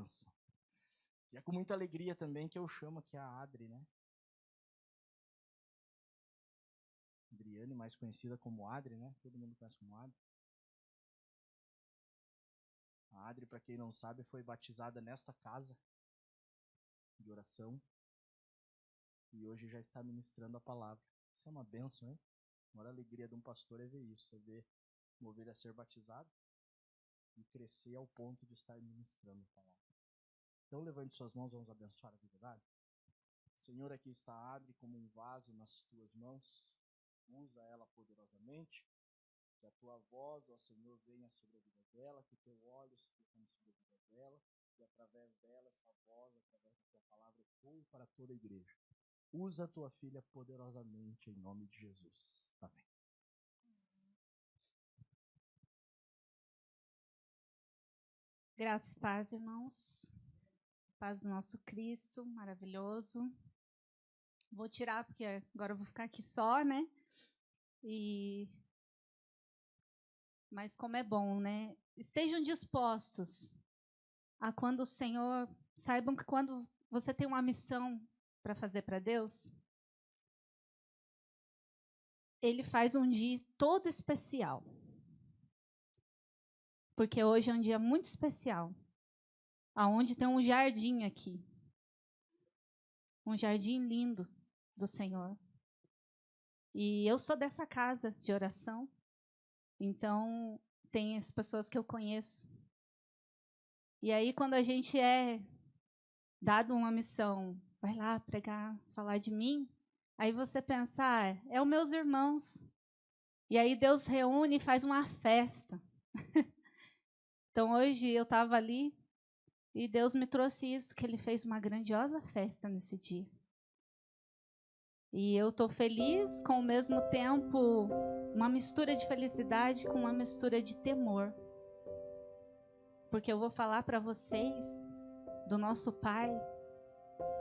bênção. E é com muita alegria também que eu chamo aqui a Adri, né? Adriane, mais conhecida como Adri, né? Todo mundo conhece como Adri. A Adri, para quem não sabe, foi batizada nesta casa de oração. E hoje já está ministrando a palavra. Isso é uma bênção, hein? A maior alegria de um pastor é ver isso, é ver uma ovelha ser batizada e crescer ao ponto de estar ministrando a palavra. Então levante suas mãos, vamos abençoar a vida da Adri. Senhor, aqui está a Adri como um vaso nas tuas mãos. Usa ela poderosamente. Que a tua voz, ó Senhor, venha sobre a vida dela, que o teu olho se derrame sobre a vida dela, e através dela, esta voz, através da tua palavra, ecoe para toda a igreja. Usa a tua filha poderosamente, em nome de Jesus. Amém. Graça e paz, irmãos. Paz do nosso Cristo, maravilhoso. Vou tirar, porque agora eu vou ficar aqui só, né? Mas como é bom, né? Estejam dispostos a quando o Senhor... Saibam que quando você tem uma missão para fazer para Deus, Ele faz um dia todo especial. Porque hoje é um dia muito especial. Aonde tem um jardim aqui. Um jardim lindo do Senhor. E eu sou dessa casa de oração. Então, tem as pessoas que eu conheço. E aí, quando a gente é dado uma missão, vai lá pregar, falar de mim, aí você pensa, é os meus irmãos. E aí Deus reúne e faz uma festa. Então, hoje eu estava ali e Deus me trouxe isso, que Ele fez uma grandiosa festa nesse dia. E eu estou feliz, com ao mesmo tempo, uma mistura de felicidade com uma mistura de temor. Porque eu vou falar para vocês do nosso Pai,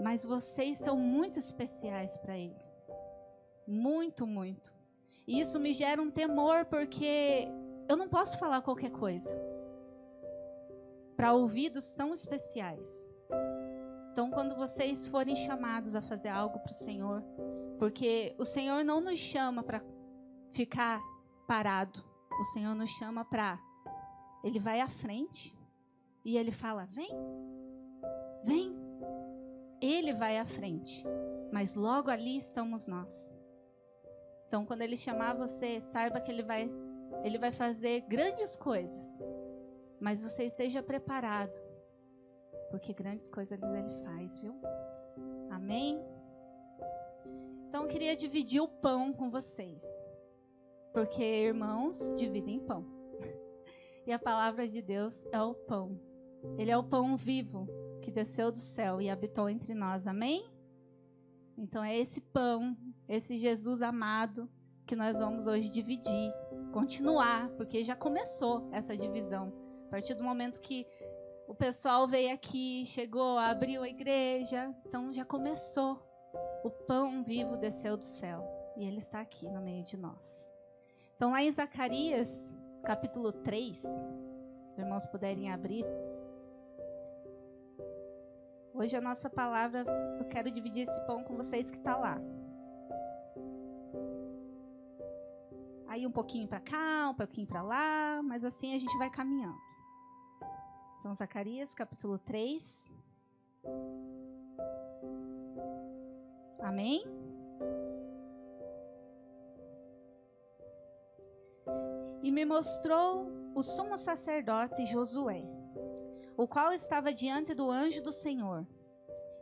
mas vocês são muito especiais para Ele. Muito, muito. E isso me gera um temor, porque eu não posso falar qualquer coisa para ouvidos tão especiais. Então, quando vocês forem chamados a fazer algo para o Senhor, porque o Senhor não nos chama para ficar parado, o Senhor nos chama para... Ele vai à frente e Ele fala, vem, vem. Ele vai à frente, mas logo ali estamos nós. Então, quando Ele chamar você, saiba que Ele vai fazer grandes coisas, mas você esteja preparado, porque grandes coisas Ele faz, viu? Amém? Então, eu queria dividir o pão com vocês, porque irmãos dividem pão. E a palavra de Deus é o pão. Ele é o pão vivo que desceu do céu e habitou entre nós. Amém? Então, é esse pão, esse Jesus amado, que nós vamos hoje dividir, continuar, porque já começou essa divisão. A partir do momento que o pessoal veio aqui, chegou, abriu a igreja, então já começou. O pão vivo desceu do céu e Ele está aqui no meio de nós. Então, lá em Zacarias, capítulo 3, se os irmãos puderem abrir. Hoje a nossa palavra, eu quero dividir esse pão com vocês que está lá. Aí um pouquinho para cá, um pouquinho para lá, mas assim a gente vai caminhando. Então, Zacarias, capítulo 3. Amém? E me mostrou o sumo sacerdote Josué, o qual estava diante do anjo do Senhor.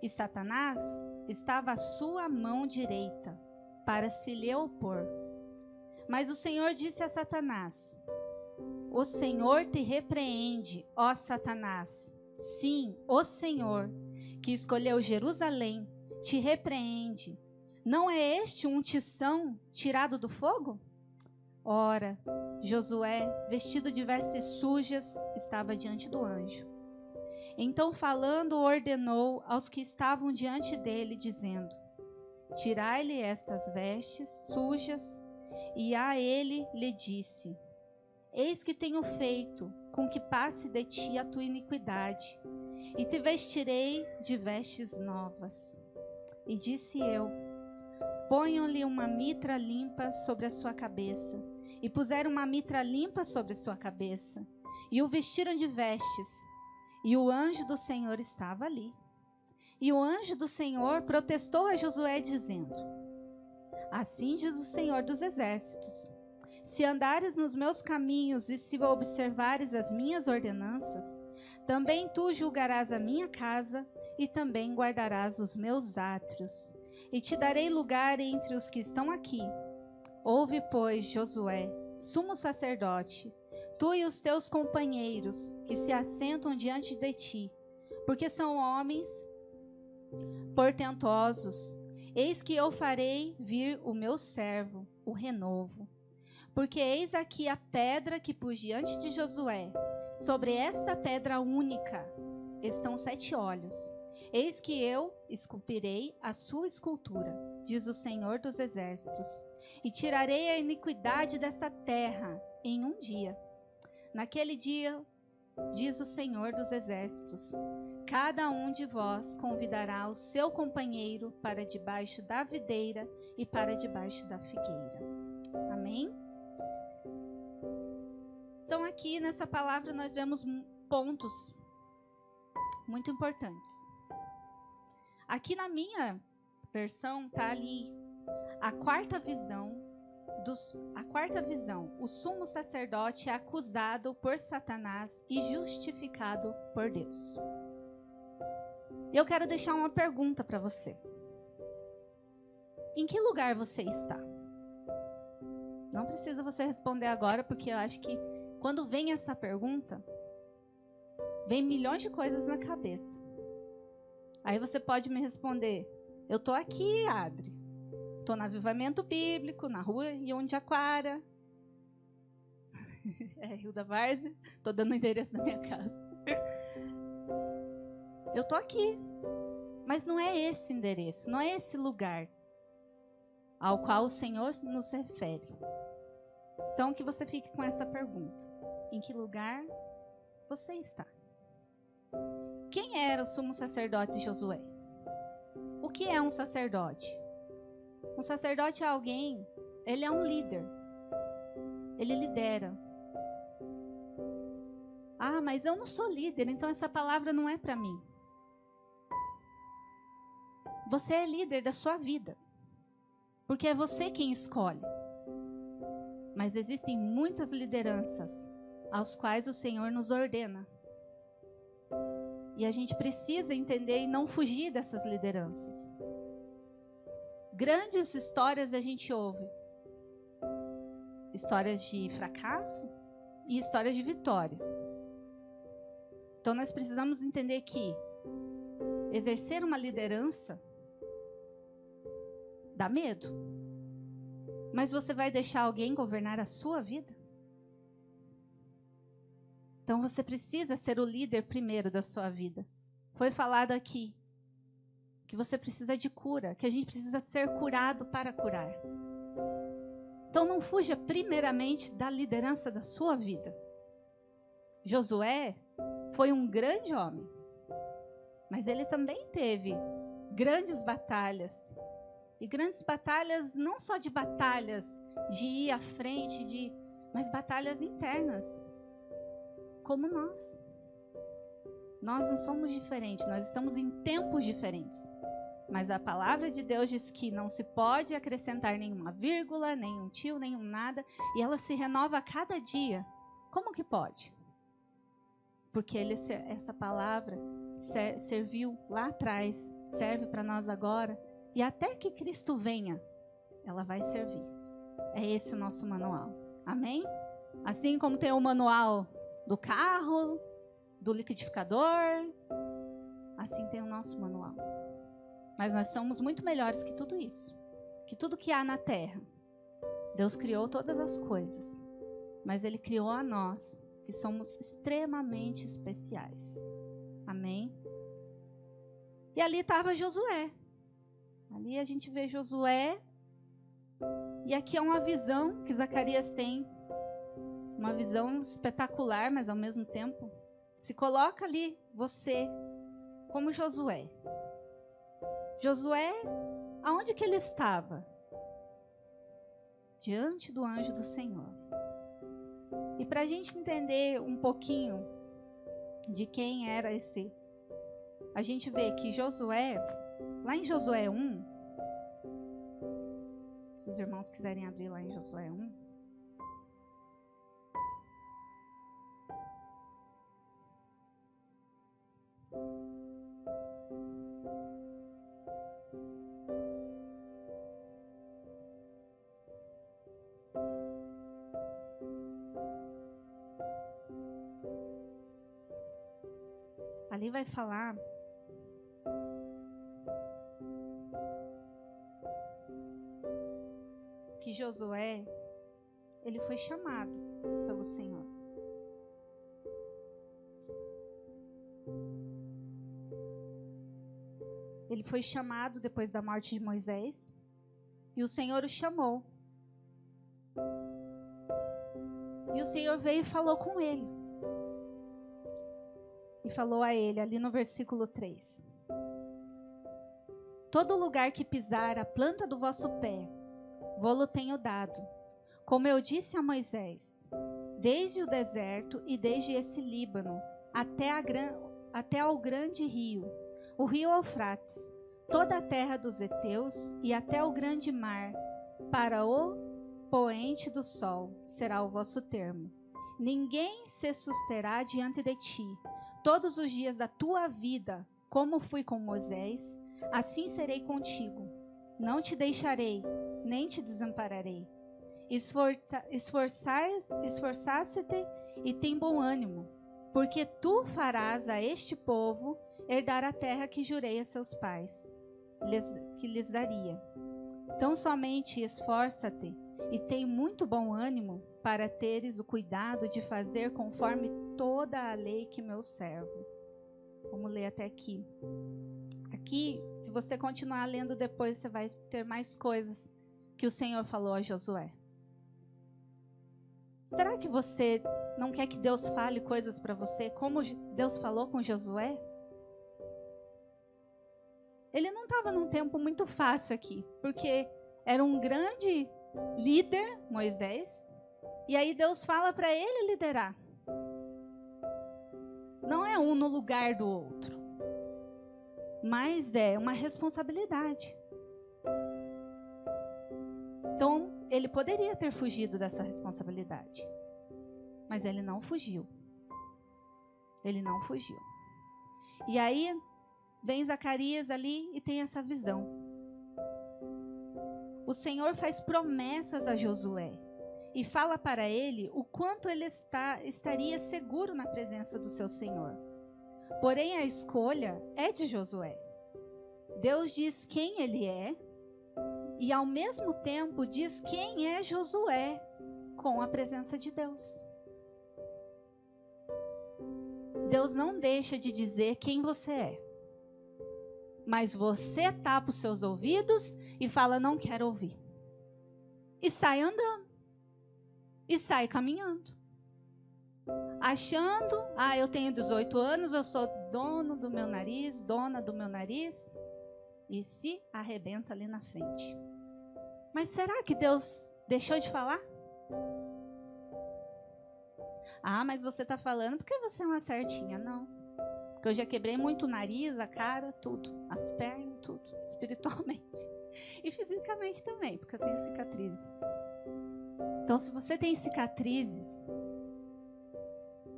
E Satanás estava à sua mão direita, para se lhe opor. Mas o Senhor disse a Satanás, o Senhor te repreende, ó Satanás. Sim, o Senhor, que escolheu Jerusalém, te repreende. Não é este um tição tirado do fogo? Ora, Josué, vestido de vestes sujas, estava diante do anjo. Então, falando, ordenou aos que estavam diante dele, dizendo, tirai-lhe estas vestes sujas. E a ele lhe disse, eis que tenho feito com que passe de ti a tua iniquidade, e te vestirei de vestes novas. E disse eu: ponham-lhe uma mitra limpa sobre a sua cabeça. E puseram uma mitra limpa sobre a sua cabeça, e o vestiram de vestes. E o anjo do Senhor estava ali. E o anjo do Senhor protestou a Josué, dizendo: assim diz o Senhor dos Exércitos: se andares nos meus caminhos e se observares as minhas ordenanças, também tu julgarás a minha casa e também guardarás os meus átrios. E te darei lugar entre os que estão aqui. Ouve, pois, Josué, sumo sacerdote, tu e os teus companheiros que se assentam diante de ti, porque são homens portentosos. Eis que eu farei vir o meu servo, o renovo. Porque eis aqui a pedra que pus diante de Josué. Sobre esta pedra única estão 7 olhos. Eis que eu esculpirei a sua escultura, diz o Senhor dos Exércitos, e tirarei a iniquidade desta terra em um dia. Naquele dia, diz o Senhor dos Exércitos, cada um de vós convidará o seu companheiro para debaixo da videira e para debaixo da figueira. Amém? Então aqui nessa palavra nós vemos pontos muito importantes. Aqui na minha versão está ali a quarta visão. O sumo sacerdote é acusado por Satanás e justificado por Deus. Eu quero deixar uma pergunta para você. Em que lugar você está? Não precisa você responder agora, porque eu acho que quando vem essa pergunta, vem milhões de coisas na cabeça. Aí você pode me responder: eu estou aqui, Adri. Estou no Avivamento Bíblico, na rua Iondiaquara. Rio da Várzea. Estou dando o endereço da minha casa. Eu estou aqui. Mas não é esse endereço, não é esse lugar ao qual o Senhor nos refere. Então, que você fique com essa pergunta. Em que lugar você está? Quem era o sumo sacerdote Josué? O que é um sacerdote? Um sacerdote é alguém, ele é um líder. Ele lidera. Ah, mas eu não sou líder, então essa palavra não é para mim. Você é líder da sua vida. Porque é você quem escolhe. Mas existem muitas lideranças aos quais o Senhor nos ordena. E a gente precisa entender e não fugir dessas lideranças. Grandes histórias a gente ouve. Histórias de fracasso e histórias de vitória. Então nós precisamos entender que exercer uma liderança dá medo. Mas você vai deixar alguém governar a sua vida? Então você precisa ser o líder primeiro da sua vida. Foi falado aqui que você precisa de cura, que a gente precisa ser curado para curar. Então não fuja primeiramente da liderança da sua vida. Josué foi um grande homem, mas ele também teve grandes batalhas. E grandes batalhas, não só de batalhas de ir à frente, mas batalhas internas. Como nós. Nós não somos diferentes, nós estamos em tempos diferentes. Mas a palavra de Deus diz que não se pode acrescentar nenhuma vírgula, nenhum tio, nenhum nada, e ela se renova a cada dia. Como que pode? Porque essa palavra serviu lá atrás, serve para nós agora, e até que Cristo venha, ela vai servir. É esse o nosso manual. Amém? Assim como tem o manual do carro, do liquidificador, assim tem o nosso manual. Mas nós somos muito melhores que tudo isso. Que tudo que há na terra. Deus criou todas as coisas. Mas Ele criou a nós, que somos extremamente especiais. Amém? E ali estava Josué. Ali a gente vê Josué. E aqui é uma visão que Zacarias tem. Uma visão espetacular, mas ao mesmo tempo. Se coloca ali, você, como Josué. Josué, aonde que ele estava? Diante do anjo do Senhor. E para a gente entender um pouquinho de quem era esse, a gente vê que Josué, lá em Josué 1, se os irmãos quiserem abrir lá em Josué 1, ali vai falar que Josué, ele foi chamado pelo Senhor. Ele foi chamado depois da morte de Moisés, e o Senhor o chamou. E o Senhor veio e falou com ele. E falou a ele, ali no versículo 3. Todo lugar que pisar a planta do vosso pé, vô-lo tenho dado, como eu disse a Moisés, desde o deserto e desde esse Líbano, até ao grande rio, o rio Eufrates, toda a terra dos heteus e até o grande mar, para o poente do sol, será o vosso termo. Ninguém se susterá diante de ti, todos os dias da tua vida, como fui com Moisés, assim serei contigo. Não te deixarei, nem te desampararei. Esforçaste-te e tem bom ânimo, porque tu farás a este povo herdar a terra que jurei a seus pais, que lhes daria. Tão somente esforça-te e tem muito bom ânimo para teres o cuidado de fazer conforme toda a lei que meu servo. Vamos ler até aqui. Aqui, se você continuar lendo depois, você vai ter mais coisas que o Senhor falou a Josué. Será que você não quer que Deus fale coisas para você, como Deus falou com Josué? Ele não estava num tempo muito fácil aqui, porque era um grande líder, Moisés, e aí Deus fala para ele liderar. Não é um no lugar do outro, mas é uma responsabilidade. Então, ele poderia ter fugido dessa responsabilidade, mas ele não fugiu. Ele não fugiu. E aí, vem Zacarias ali e tem essa visão. O Senhor faz promessas a Josué e fala para ele o quanto ele estaria seguro na presença do seu Senhor. Porém, a escolha é de Josué. Deus diz quem ele é e, ao mesmo tempo, diz quem é Josué com a presença de Deus. Deus não deixa de dizer quem você é. Mas você tapa os seus ouvidos e fala, não quero ouvir. E sai andando. E sai caminhando. Achando, eu tenho 18 anos, eu sou dono do meu nariz, dona do meu nariz. E se arrebenta ali na frente. Mas será que Deus deixou de falar? Mas você está falando porque você é uma certinha. Não. Porque eu já quebrei muito o nariz, a cara, tudo. As pernas, tudo. Espiritualmente. E fisicamente também, porque eu tenho cicatrizes. Então, se você tem cicatrizes,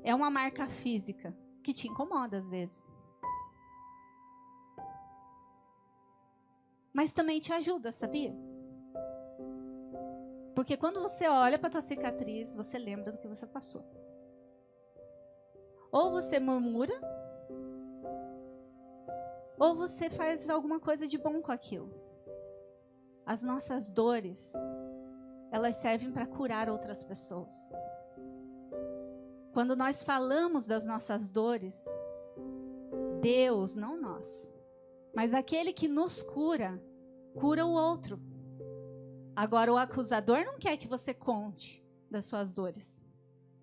é uma marca física que te incomoda às vezes. Mas também te ajuda, sabia? Porque quando você olha para tua cicatriz, você lembra do que você passou. Ou você murmura, ou você faz alguma coisa de bom com aquilo. As nossas dores, elas servem para curar outras pessoas. Quando nós falamos das nossas dores, Deus, não nós, mas aquele que nos cura, cura o outro. Agora, o acusador não quer que você conte das suas dores.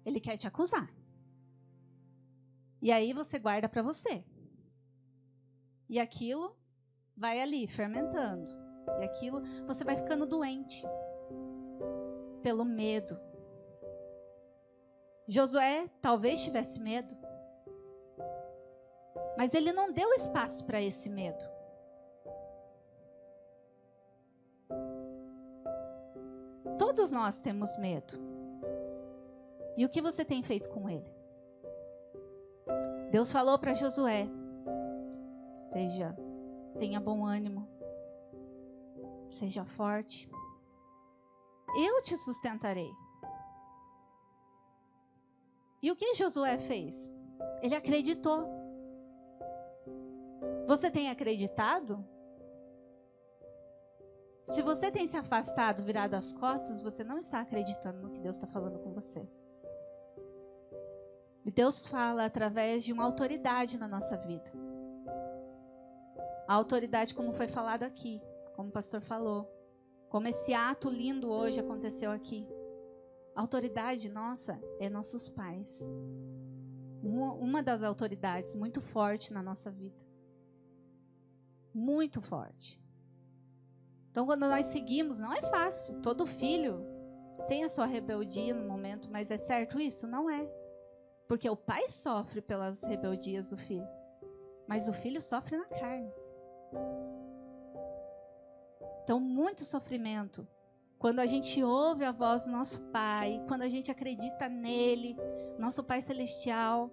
Ele quer te acusar. E aí você guarda para você. E aquilo vai ali fermentando. E aquilo você vai ficando doente pelo medo. Josué talvez tivesse medo, mas ele não deu espaço para esse medo. Todos nós temos medo. E o que você tem feito com ele? Deus falou para Josué: tenha bom ânimo, seja forte, eu te sustentarei. E o que Josué fez? Ele acreditou. Você tem acreditado? Se você tem se afastado, virado as costas, você não está acreditando no que Deus está falando com você. E Deus fala através de uma autoridade na nossa vida. A autoridade, como foi falado aqui, como o pastor falou, como esse ato lindo hoje aconteceu aqui. A autoridade nossa é nossos pais. Uma das autoridades muito forte na nossa vida. Muito forte. Então, quando nós seguimos, não é fácil. Todo filho tem a sua rebeldia no momento, mas é certo isso? Não é. Porque o pai sofre pelas rebeldias do filho, mas o filho sofre na carne. Então, muito sofrimento. Quando a gente ouve a voz do nosso Pai, quando a gente acredita nele, nosso Pai Celestial.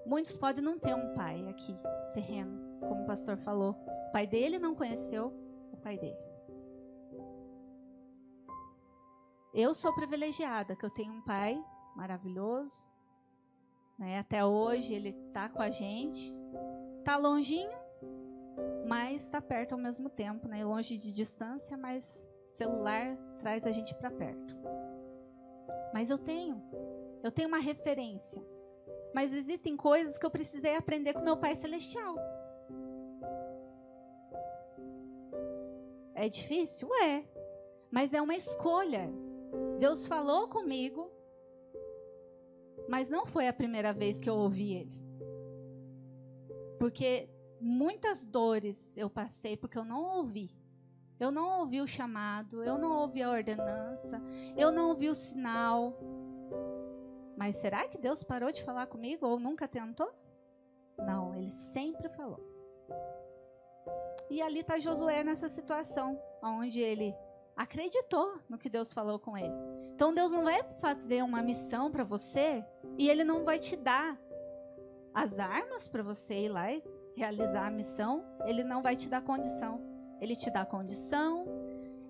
Muitos podem não ter um pai aqui, terreno, como o pastor falou. O pai dele não conheceu o pai dele. Eu sou privilegiada, que eu tenho um pai maravilhoso, né? Até hoje ele está com a gente. Está longinho, mas está perto ao mesmo tempo, né? Longe de distância, mas celular traz a gente para perto. Mas eu tenho uma referência. Mas existem coisas que eu precisei aprender com meu Pai Celestial. É difícil? É. Mas é uma escolha. Deus falou comigo, mas não foi a primeira vez que eu ouvi Ele. Porque muitas dores eu passei porque eu não ouvi. Eu não ouvi o chamado, eu não ouvi a ordenança, eu não ouvi o sinal. Mas será que Deus parou de falar comigo ou nunca tentou? Não, Ele sempre falou. E ali está Josué nessa situação, onde ele acreditou no que Deus falou com ele. Então Deus não vai fazer uma missão para você e Ele não vai te dar as armas para você ir lá e realizar a missão. Ele não vai te dar condição. Ele te dá condição,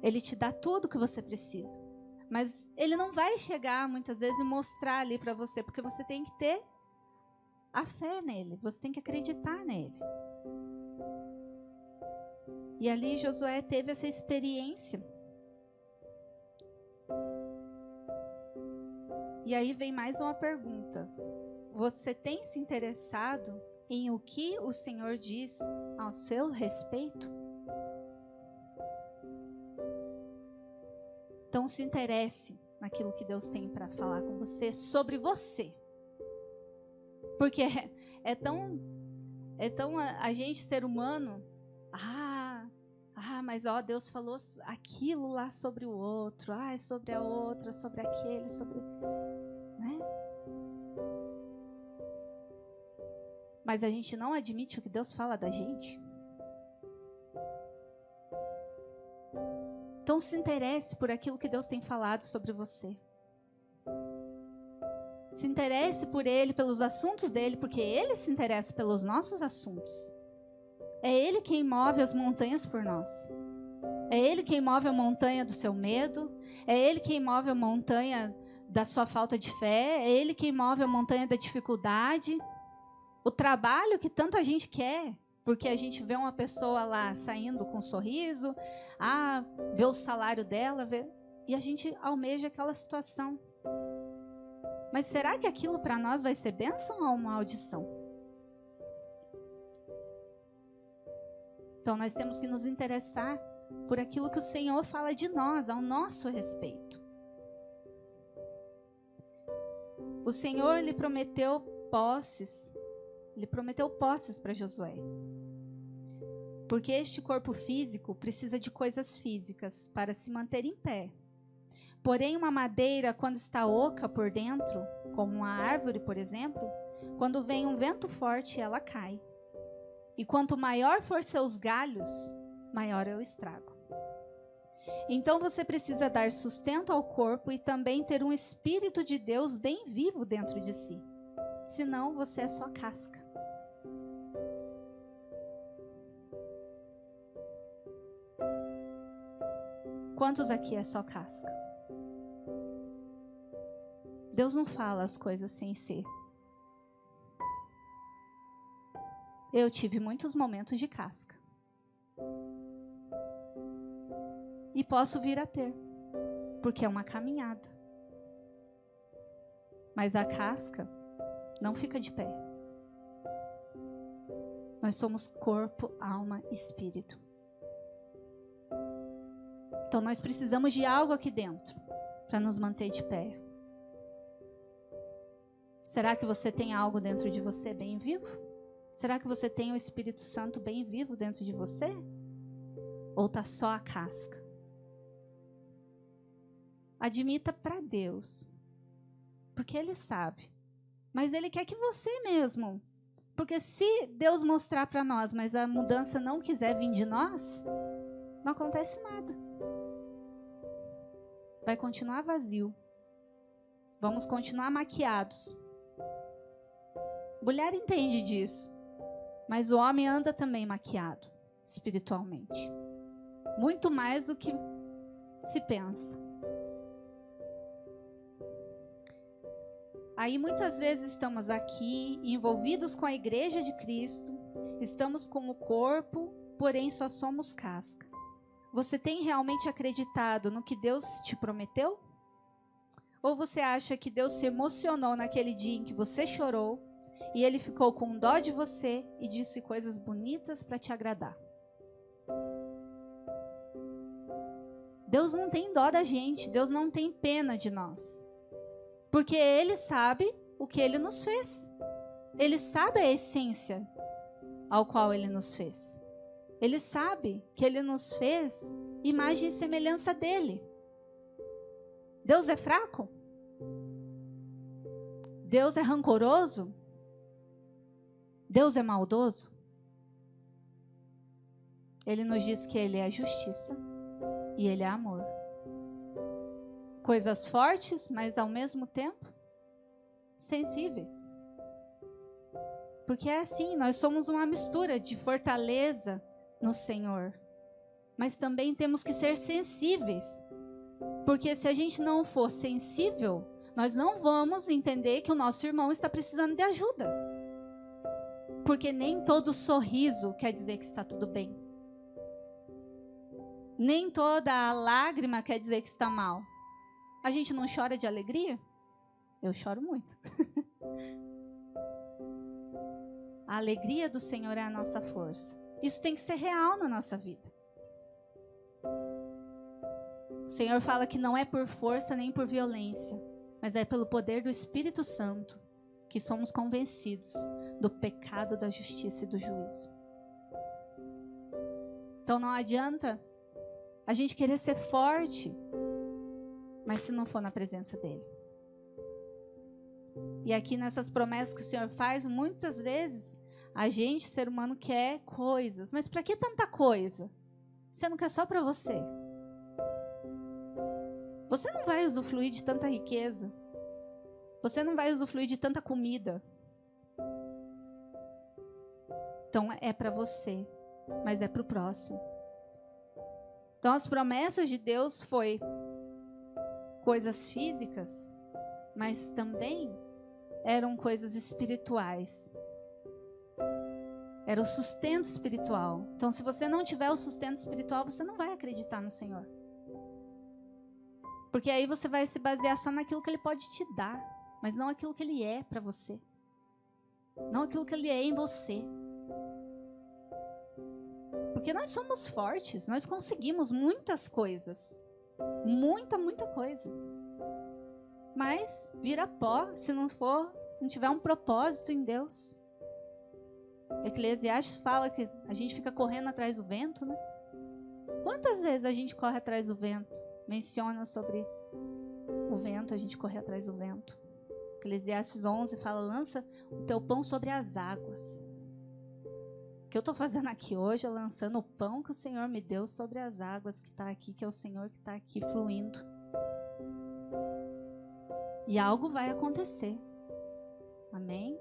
Ele te dá tudo que você precisa. Mas Ele não vai chegar muitas vezes e mostrar ali para você, porque você tem que ter a fé nele, você tem que acreditar nele. E ali Josué teve essa experiência. E aí vem mais uma pergunta. Você tem se interessado em o que o Senhor diz ao seu respeito? Então se interesse naquilo que Deus tem para falar com você, sobre você. Porque é tão a gente, ser humano, mas Deus falou aquilo lá sobre o outro, sobre a outra, sobre aquele, sobre, né? Mas a gente não admite o que Deus fala da gente. Então se interesse por aquilo que Deus tem falado sobre você. Se interesse por Ele, pelos assuntos dEle, porque Ele se interessa pelos nossos assuntos. É Ele quem move as montanhas por nós. É Ele quem move a montanha do seu medo. É Ele quem move a montanha da sua falta de fé. É Ele quem move a montanha da dificuldade. O trabalho que tanta gente quer, porque a gente vê uma pessoa lá saindo com um sorriso, vê o salário dela, e a gente almeja aquela situação. Mas será que aquilo para nós vai ser bênção ou maldição? Então nós temos que nos interessar por aquilo que o Senhor fala de nós, ao nosso respeito. O Senhor lhe prometeu posses, Ele prometeu posses para Josué. Porque este corpo físico precisa de coisas físicas para se manter em pé. Porém, uma madeira, quando está oca por dentro, como uma árvore, por exemplo, quando vem um vento forte, ela cai. E quanto maior for seus galhos, maior é o estrago. Então você precisa dar sustento ao corpo e também ter um Espírito de Deus bem vivo dentro de si. Senão você é só casca. Quantos aqui é só casca? Deus não fala as coisas sem ser. Eu tive muitos momentos de casca. E posso vir a ter, porque é uma caminhada. Mas a casca não fica de pé. Nós somos corpo, alma e espírito. Então nós precisamos de algo aqui dentro para nos manter de pé. Será que você tem algo dentro de você bem vivo? Será que você tem o Espírito Santo bem vivo dentro de você? Ou está só a casca? Admita para Deus, porque Ele sabe. Mas Ele quer que você mesmo. Porque se Deus mostrar para nós, mas a mudança não quiser vir de nós, não acontece nada. Vai continuar vazio. Vamos continuar maquiados. Mulher entende disso. Mas o homem anda também maquiado, espiritualmente. Muito mais do que se pensa. Aí muitas vezes estamos aqui, envolvidos com a igreja de Cristo, estamos como corpo, porém só somos casca. Você tem realmente acreditado no que Deus te prometeu? Ou você acha que Deus se emocionou naquele dia em que você chorou, e Ele ficou com dó de você e disse coisas bonitas para te agradar? Deus não tem dó da gente, Deus não tem pena de nós. Porque Ele sabe o que Ele nos fez. Ele sabe a essência ao qual Ele nos fez. Ele sabe que Ele nos fez imagem e semelhança dEle. Deus é fraco? Deus é rancoroso? Deus é maldoso? Ele nos diz que Ele é justiça e Ele é amor. Coisas fortes, mas ao mesmo tempo sensíveis. Porque é assim, nós somos uma mistura de fortaleza no Senhor. Mas também temos que ser sensíveis. Porque se a gente não for sensível, nós não vamos entender que o nosso irmão está precisando de ajuda. Porque nem todo sorriso quer dizer que está tudo bem. Nem toda lágrima quer dizer que está mal. A gente não chora de alegria? Eu choro muito. A alegria do Senhor é a nossa força. Isso tem que ser real na nossa vida. O Senhor fala que não é por força nem por violência, mas é pelo poder do Espírito Santo que somos convencidos do pecado, da justiça e do juízo. Então não adianta a gente querer ser forte, mas se não for na presença dEle. E aqui nessas promessas que o Senhor faz, muitas vezes a gente, ser humano, quer coisas. Mas para que tanta coisa? Você não quer só para você. Você não vai usufruir de tanta riqueza. Você não vai usufruir de tanta comida. Então é para você, mas é para o próximo. Então as promessas de Deus foi coisas físicas, mas também eram coisas espirituais. Era o sustento espiritual. Então se você não tiver o sustento espiritual, você não vai acreditar no Senhor. Porque aí você vai se basear só naquilo que Ele pode te dar, mas não aquilo que Ele é para você. Não aquilo que Ele é em você. Porque nós somos fortes, nós conseguimos muitas coisas. Muita coisa. Mas vira pó se não tiver um propósito em Deus. Eclesiastes fala que a gente fica correndo atrás do vento, né? Quantas vezes a gente corre atrás do vento? Menciona sobre o vento, a gente corre atrás do vento. Eclesiastes 11 fala, lança o teu pão sobre as águas. O que eu estou fazendo aqui hoje é lançando o pão que o Senhor me deu sobre as águas que está aqui, que é o Senhor que está aqui fluindo. E algo vai acontecer. Amém?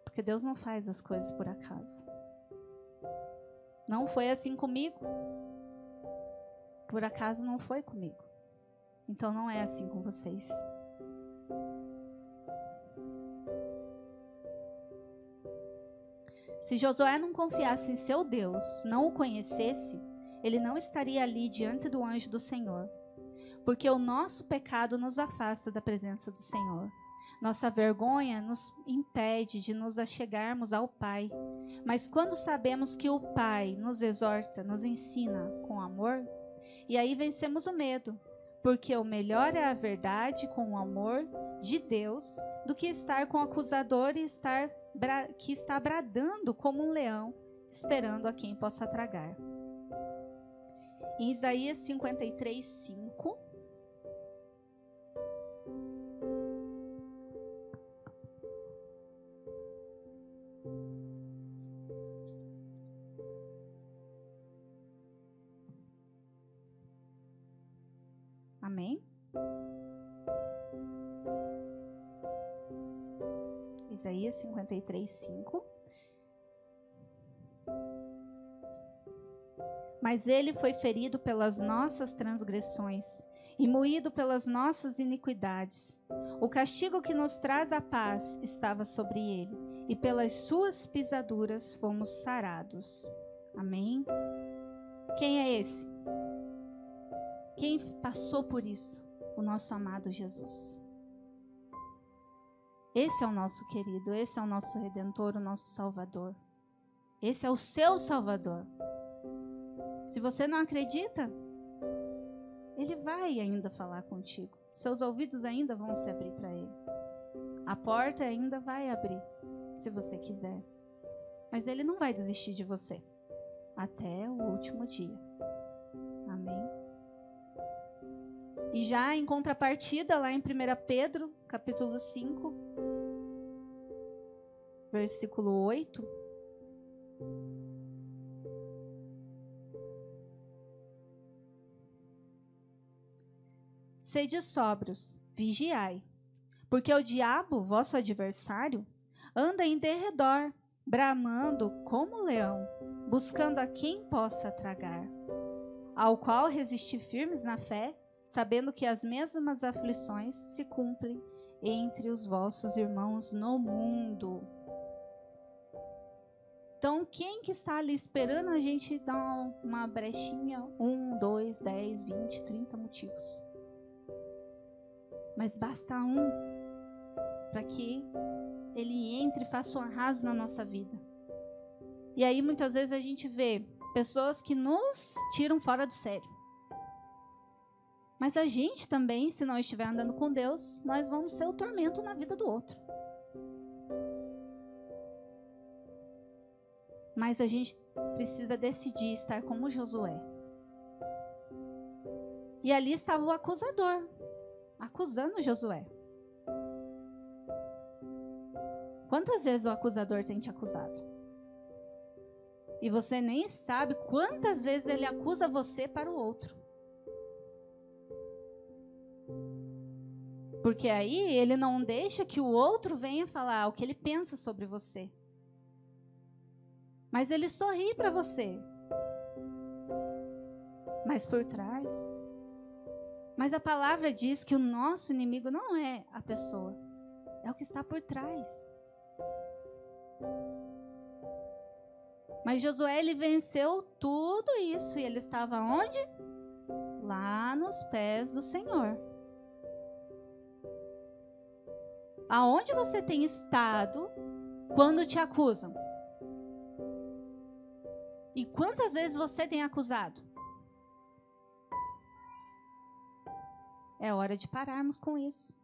Porque Deus não faz as coisas por acaso. Não foi assim comigo. Por acaso não foi comigo. Então não é assim com vocês. Se Josué não confiasse em seu Deus, não o conhecesse, ele não estaria ali diante do anjo do Senhor. Porque o nosso pecado nos afasta da presença do Senhor. Nossa vergonha nos impede de nos achegarmos ao Pai. Mas quando sabemos que o Pai nos exorta, nos ensina com amor, e aí vencemos o medo. Porque o melhor é a verdade com o amor de Deus do que estar com o acusador e que está bradando como um leão, esperando a quem possa tragar. Em Isaías 53, 5. Amém? Isaías 53, 5. Mas ele foi ferido pelas nossas transgressões e moído pelas nossas iniquidades. O castigo que nos traz a paz estava sobre ele, e pelas suas pisaduras fomos sarados. Amém? Quem é esse? Quem passou por isso? O nosso amado Jesus. Esse é o nosso querido, esse é o nosso Redentor, o nosso Salvador. Esse é o seu Salvador. Se você não acredita, Ele vai ainda falar contigo. Seus ouvidos ainda vão se abrir para Ele. A porta ainda vai abrir, se você quiser. Mas Ele não vai desistir de você até o último dia. Amém? E já em contrapartida, lá em 1 Pedro, capítulo 5, versículo 8. Sede sóbrios, vigiai, porque o diabo, vosso adversário, anda em derredor, bramando como leão, buscando a quem possa tragar, ao qual resisti firmes na fé, sabendo que as mesmas aflições se cumprem entre os vossos irmãos no mundo. Então, quem que está ali esperando a gente dar uma brechinha? 1, 2, 10, 20, 30 motivos. Mas basta um para que ele entre e faça um arraso na nossa vida. E aí, muitas vezes, a gente vê pessoas que nos tiram fora do sério. Mas a gente também, se não estiver andando com Deus, nós vamos ser o tormento na vida do outro. Mas a gente precisa decidir estar como Josué. E ali estava o acusador, acusando Josué. Quantas vezes o acusador tem te acusado? E você nem sabe quantas vezes ele acusa você para o outro. Porque aí ele não deixa que o outro venha falar o que ele pensa sobre você. Mas ele sorri para você. Mas por trás. Mas a palavra diz que o nosso inimigo não é a pessoa. É o que está por trás. Mas Josué, ele venceu tudo isso. E ele estava onde? Lá nos pés do Senhor. Aonde você tem estado quando te acusam? E quantas vezes você tem acusado? É hora de pararmos com isso.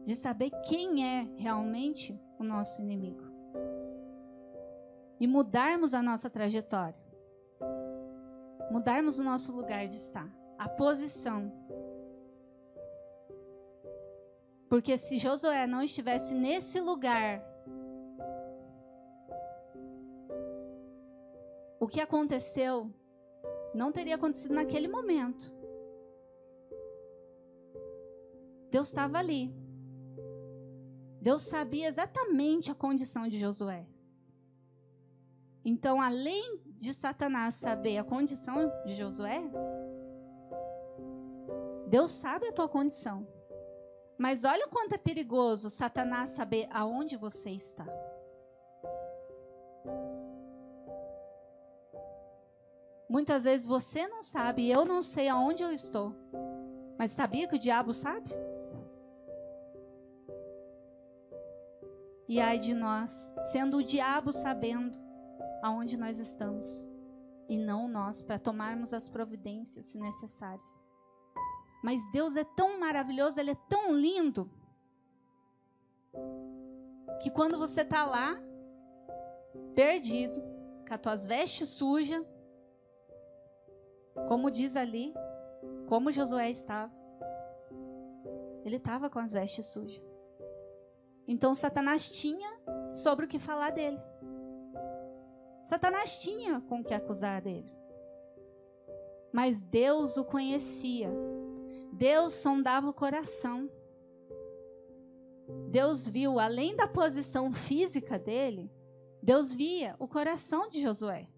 De saber quem é realmente o nosso inimigo. e mudarmos a nossa trajetória. Mudarmos o nosso lugar de estar, a posição. Porque se Josué não estivesse nesse lugar, o que aconteceu não teria acontecido naquele momento. Deus estava ali. Deus sabia exatamente a condição de Josué. Então, além de Satanás saber a condição de Josué, Deus sabe a tua condição. Mas olha o quanto é perigoso Satanás saber aonde você está. Muitas vezes você não sabe e eu não sei aonde eu estou. Mas sabia que o diabo sabe? E ai de nós, sendo o diabo sabendo aonde nós estamos. E não nós, para tomarmos as providências se necessárias. Mas Deus é tão maravilhoso, Ele é tão lindo, que quando você está lá, perdido, com as tuas vestes sujas, como diz ali, como Josué estava, ele estava com as vestes sujas. Então Satanás tinha sobre o que falar dele. Satanás tinha com o que acusar dele. Mas Deus o conhecia. Deus sondava o coração. Deus viu, além da posição física dele, Deus via o coração de Josué.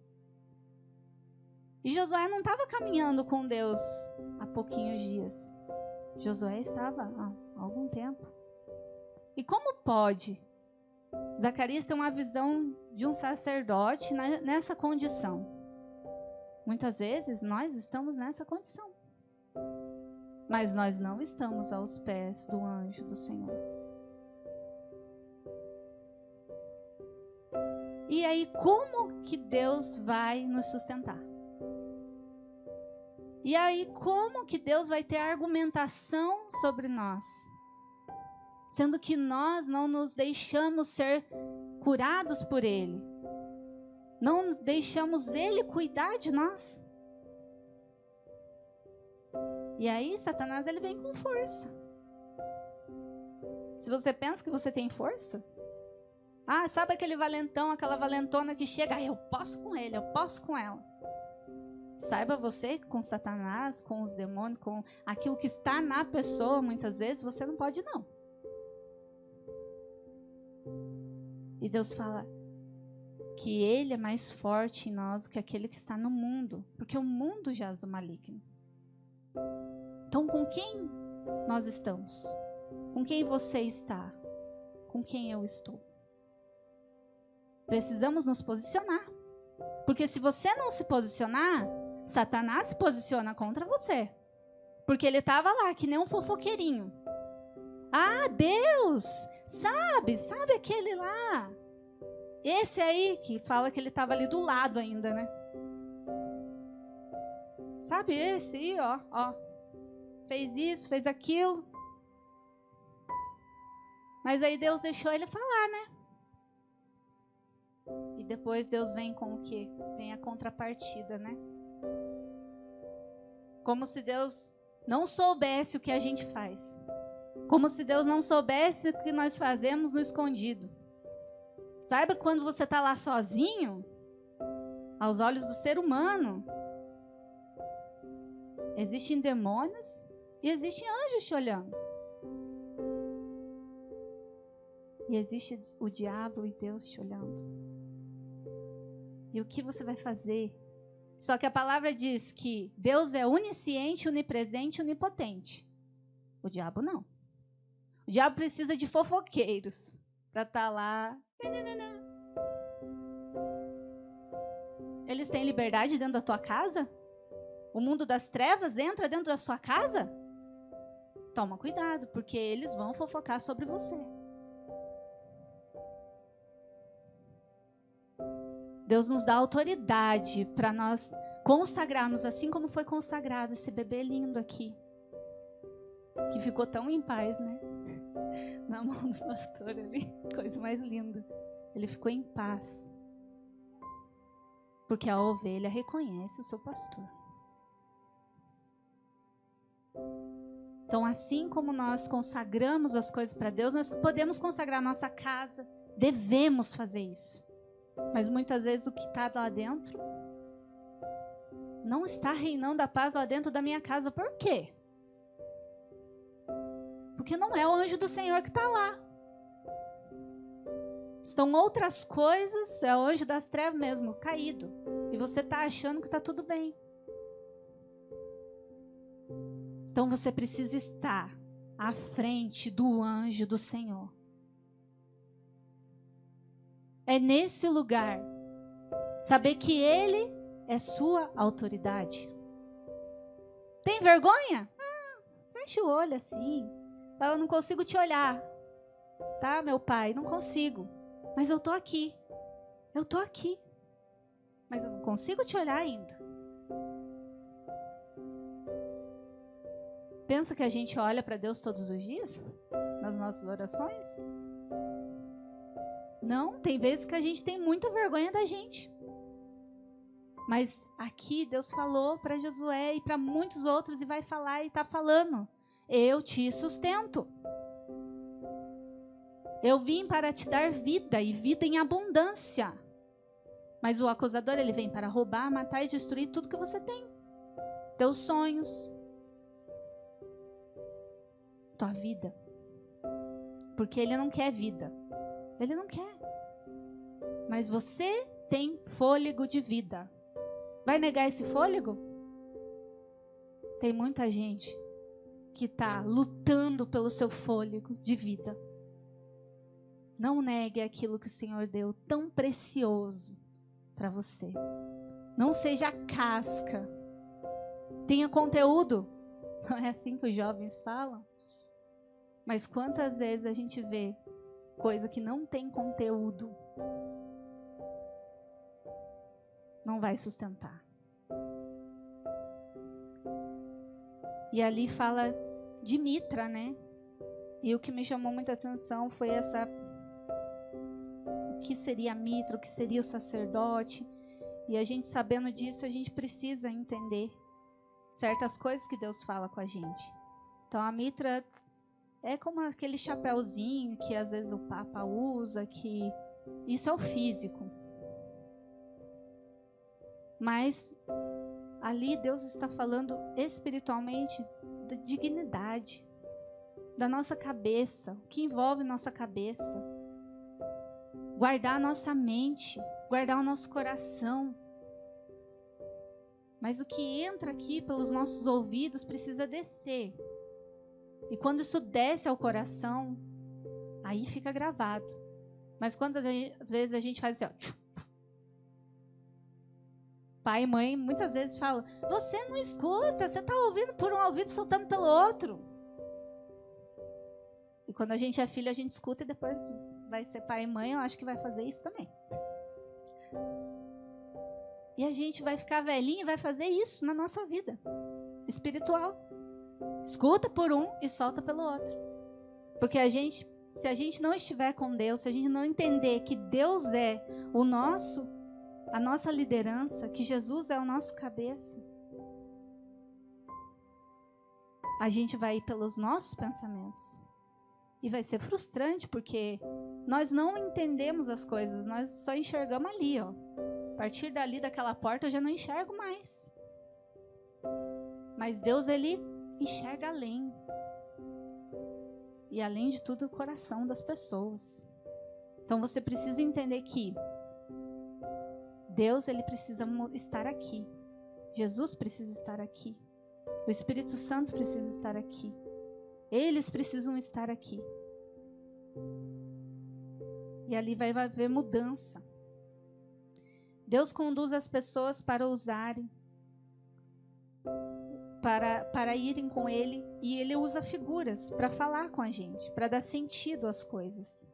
E Josué não estava caminhando com Deus há pouquinhos dias. Josué estava há algum tempo. E como pode Zacarias ter uma visão de um sacerdote nessa condição? Muitas vezes nós estamos nessa condição. Mas nós não estamos aos pés do anjo do Senhor. E aí, como que Deus vai nos sustentar? E aí, como que Deus vai ter argumentação sobre nós? Sendo que nós não nos deixamos ser curados por Ele. Não deixamos Ele cuidar de nós. E aí, Satanás, ele vem com força. Se você pensa que você tem força, sabe aquele valentão, aquela valentona que chega, eu posso com ele, eu posso com ela. Saiba você que com Satanás, com os demônios, com aquilo que está na pessoa, muitas vezes, você não pode não. E Deus fala que Ele é mais forte em nós do que aquele que está no mundo, porque o mundo jaz do maligno. Então, com quem nós estamos? Com quem você está? Com quem eu estou? Precisamos nos posicionar. Porque se você não se posicionar, Satanás se posiciona contra você. Porque ele estava lá, que nem um fofoqueirinho. Deus! Sabe aquele lá? Esse aí que fala que ele estava ali do lado ainda, né? Sabe esse aí, ó. Fez isso, fez aquilo. Mas aí Deus deixou ele falar, né? E depois Deus vem com o quê? Vem a contrapartida, né? Como se Deus não soubesse o que a gente faz. Como se Deus não soubesse o que nós fazemos no escondido. Saiba quando você está lá sozinho, aos olhos do ser humano, existem demônios e existem anjos te olhando. E existe o diabo e Deus te olhando. E o que você vai fazer? Só que a palavra diz que Deus é onisciente, onipresente e onipotente. O diabo não. O diabo precisa de fofoqueiros para estar lá. Eles têm liberdade dentro da tua casa? O mundo das trevas entra dentro da sua casa? Toma cuidado, porque eles vão fofocar sobre você. Deus nos dá autoridade para nós consagrarmos, assim como foi consagrado esse bebê lindo aqui, que ficou tão em paz, né? Na mão do pastor ali, coisa mais linda. Ele ficou em paz. Porque a ovelha reconhece o seu pastor. Então, assim como nós consagramos as coisas para Deus, nós podemos consagrar a nossa casa, devemos fazer isso. Mas muitas vezes o que está lá dentro não está reinando a paz lá dentro da minha casa. Por quê? Porque não é o anjo do Senhor que está lá. Estão outras coisas, é o anjo das trevas mesmo, caído. E você está achando que está tudo bem. Então você precisa estar à frente do anjo do Senhor. É nesse lugar. Saber que Ele é sua autoridade. Tem vergonha? Fecha o olho assim. Fala, não consigo te olhar. Tá, meu pai? Não consigo. Mas eu tô aqui. Eu tô aqui. Mas eu não consigo te olhar ainda. Pensa que a gente olha para Deus todos os dias? Nas nossas orações? Não, tem vezes que a gente tem muita vergonha da gente. Mas aqui Deus falou para Josué e para muitos outros e vai falar e está falando. Eu te sustento. Eu vim para te dar vida e vida em abundância. Mas o acusador, ele vem para roubar, matar e destruir tudo que você tem. Teus sonhos. Tua vida. Porque ele não quer vida. Ele não quer. Mas você tem fôlego de vida. Vai negar esse fôlego? Tem muita gente que está lutando pelo seu fôlego de vida. Não negue aquilo que o Senhor deu tão precioso para você. Não seja casca. Tenha conteúdo. Não é assim que os jovens falam? Mas quantas vezes a gente vê coisa que não tem conteúdo? Não vai sustentar. E ali fala de Mitra, né? E o que me chamou muita atenção foi o que seria a Mitra, o que seria o sacerdote. E a gente sabendo disso, a gente precisa entender certas coisas que Deus fala com a gente. Então a Mitra é como aquele chapéuzinho que às vezes o Papa usa, que isso é o físico. Mas ali Deus está falando espiritualmente da dignidade, da nossa cabeça, o que envolve nossa cabeça. Guardar a nossa mente, guardar o nosso coração. Mas o que entra aqui pelos nossos ouvidos precisa descer. E quando isso desce ao coração, aí fica gravado. Mas quantas vezes a gente faz assim, ó. Pai e mãe muitas vezes falam, você não escuta, você está ouvindo por um ouvido, soltando pelo outro. E quando a gente é filho, a gente escuta e depois vai ser pai e mãe, eu acho que vai fazer isso também. E a gente vai ficar velhinho e vai fazer isso na nossa vida espiritual. Escuta por um e solta pelo outro. Porque se a gente não estiver com Deus, se a gente não entender que Deus é a nossa liderança, que Jesus é o nosso cabeça, a gente vai ir pelos nossos pensamentos. E vai ser frustrante, porque nós não entendemos as coisas, nós só enxergamos ali, ó. A partir dali, daquela porta, eu já não enxergo mais. Mas Deus, Ele enxerga além. E além de tudo, o coração das pessoas. Então você precisa entender que Deus, Ele precisa estar aqui. Jesus precisa estar aqui. O Espírito Santo precisa estar aqui. Eles precisam estar aqui. E ali vai haver mudança. Deus conduz as pessoas para usarem, para irem com Ele. E Ele usa figuras para falar com a gente, para dar sentido às coisas,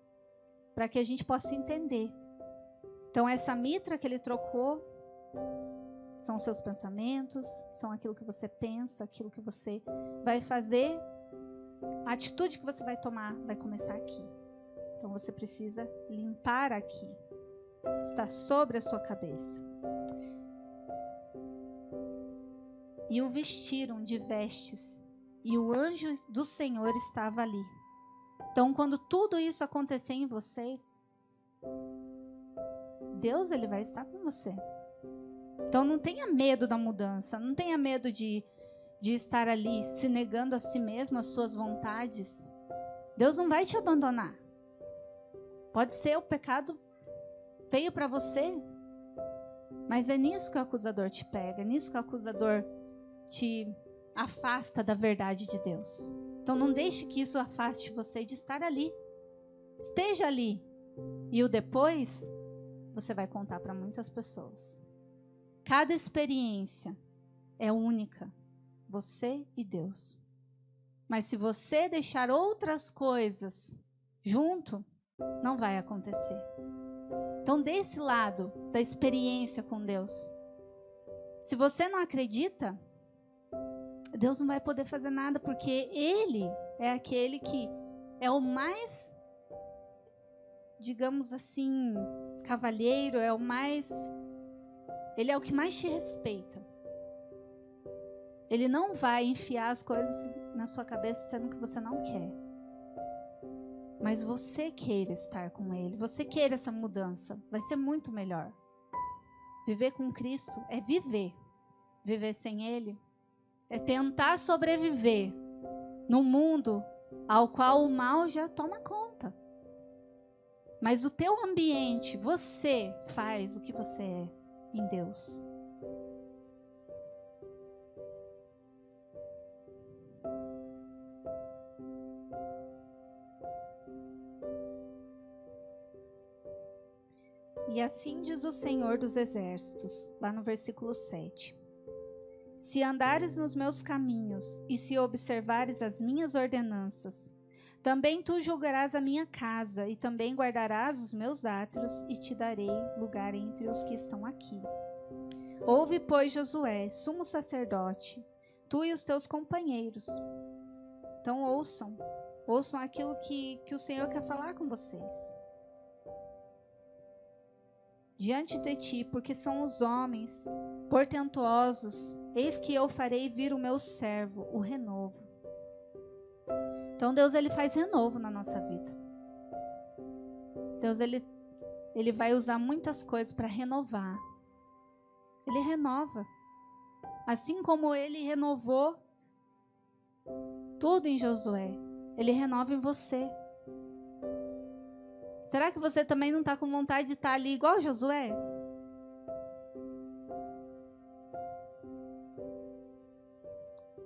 para que a gente possa entender. Então essa mitra que Ele trocou são os seus pensamentos, são aquilo que você pensa, aquilo que você vai fazer. A atitude que você vai tomar vai começar aqui. Então você precisa limpar aqui. Está sobre a sua cabeça. e o vestiram de vestes, e o anjo do Senhor estava ali. Então, quando tudo isso acontecer em vocês, Deus, ele vai estar com você. Então, não tenha medo da mudança, não tenha medo de estar ali se negando a si mesmo, as suas vontades. Deus não vai te abandonar. Pode ser o pecado feio para você, mas é nisso que o acusador te pega, é nisso que o acusador te afasta da verdade de Deus. Então não deixe que isso afaste você de estar ali. Esteja ali. E o depois, você vai contar para muitas pessoas. Cada experiência é única. Você e Deus. Mas se você deixar outras coisas junto, não vai acontecer. Então, desse lado da experiência com Deus, se você não acredita, Deus não vai poder fazer nada, porque Ele é aquele que é o mais, digamos assim, cavalheiro, Ele é o que mais te respeita. Ele não vai enfiar as coisas na sua cabeça sendo que você não quer. Mas você queira estar com Ele, você queira essa mudança, vai ser muito melhor. Viver com Cristo é viver. Viver sem Ele é tentar sobreviver num mundo ao qual o mal já toma conta. Mas o teu ambiente, você faz o que você é em Deus. E assim diz o Senhor dos Exércitos, lá no versículo 7. Se andares nos meus caminhos e se observares as minhas ordenanças, também tu julgarás a minha casa e também guardarás os meus átrios e te darei lugar entre os que estão aqui. Ouve, pois, Josué, sumo sacerdote, tu e os teus companheiros. Então ouçam aquilo que o Senhor quer falar com vocês. Diante de ti, porque são os homens portentosos, eis que eu farei vir o meu servo, o renovo. Então Deus, ele faz renovo na nossa vida. Deus, ele vai usar muitas coisas para renovar. Ele renova. Assim como ele renovou tudo em Josué, ele renova em você. Será que você também não está com vontade de estar ali igual Josué?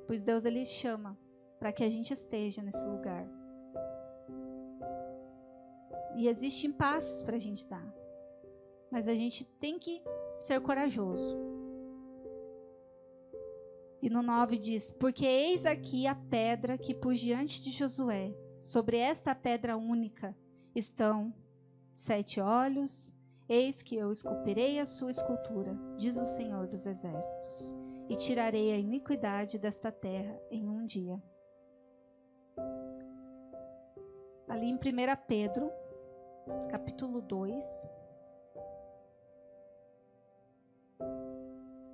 Pois Deus, ele chama para que a gente esteja nesse lugar. E existem passos para a gente dar. Mas a gente tem que ser corajoso. E no 9 diz: porque eis aqui a pedra que pus diante de Josué. Sobre esta pedra única estão 7 olhos, eis que eu esculpirei a sua escultura, diz o Senhor dos Exércitos, e tirarei a iniquidade desta terra em um dia. Ali em 1 Pedro, capítulo 2,